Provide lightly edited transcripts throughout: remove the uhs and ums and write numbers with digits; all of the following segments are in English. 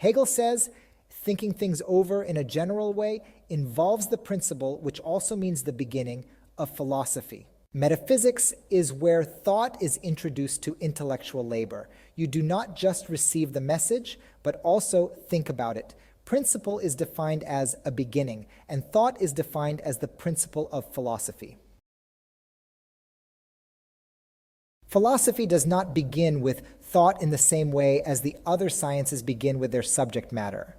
Hegel says, thinking things over in a general way involves the principle, which also means the beginning, of philosophy. Metaphysics is where thought is introduced to intellectual labor. You do not just receive the message, but also think about it. Principle is defined as a beginning, and thought is defined as the principle of philosophy. Philosophy does not begin with thought in the same way as the other sciences begin with their subject matter.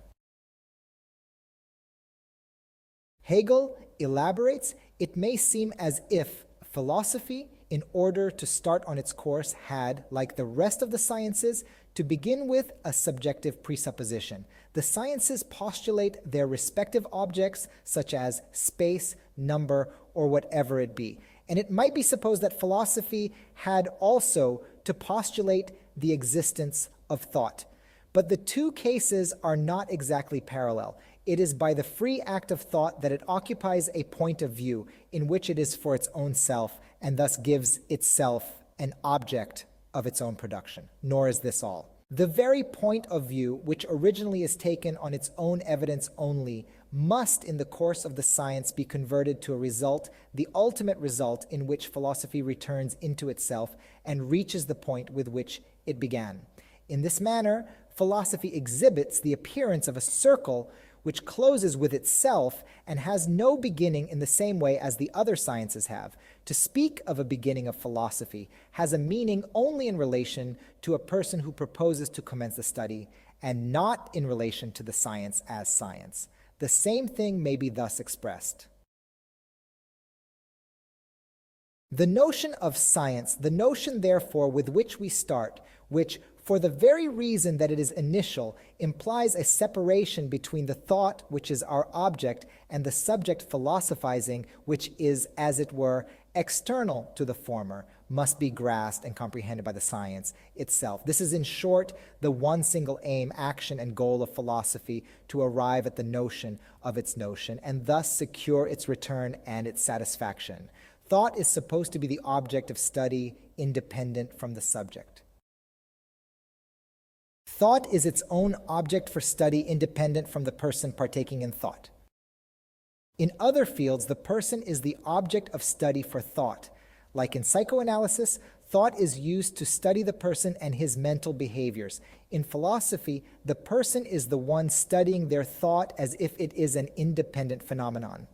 Hegel elaborates, it may seem as if philosophy, in order to start on its course, had, like the rest of the sciences, to begin with a subjective presupposition. The sciences postulate their respective objects, such as space, number, or whatever it be. And it might be supposed that philosophy had also to postulate the existence of thought. But the two cases are not exactly parallel. It is by the free act of thought that it occupies a point of view in which it is for its own self, and thus gives itself an object of its own production. Nor is this all. The very point of view, which originally is taken on its own evidence only, must in the course of the science be converted to a result, the ultimate result in which philosophy returns into itself and reaches the point with which it began. In this manner, philosophy exhibits the appearance of a circle which closes with itself and has no beginning in the same way as the other sciences have. To speak of a beginning of philosophy has a meaning only in relation to a person who proposes to commence the study, and not in relation to the science as science. The same thing may be thus expressed. The notion of science, the notion therefore with which we start, which for the very reason that it is initial, implies a separation between the thought, which is our object, and the subject philosophizing, which is, as it were, external to the former, must be grasped and comprehended by the science itself. This is, in short, the one single aim, action, and goal of philosophy, to arrive at the notion of its notion, and thus secure its return and its satisfaction. Thought is supposed to be the object of study, independent from the subject. Thought is its own object for study, independent from the person partaking in thought. In other fields, the person is the object of study for thought. Like in psychoanalysis, thought is used to study the person and his mental behaviors. In philosophy, the person is the one studying their thought as if it is an independent phenomenon.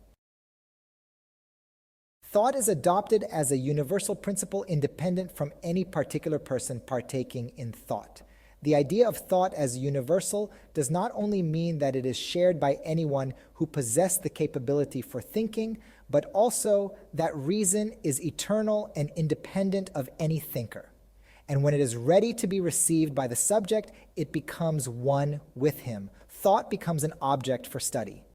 Thought is adopted as a universal principle independent from any particular person partaking in thought. The idea of thought as universal does not only mean that it is shared by anyone who possesses the capability for thinking, but also that reason is eternal and independent of any thinker. And when it is ready to be received by the subject, it becomes one with him. Thought becomes an object for study.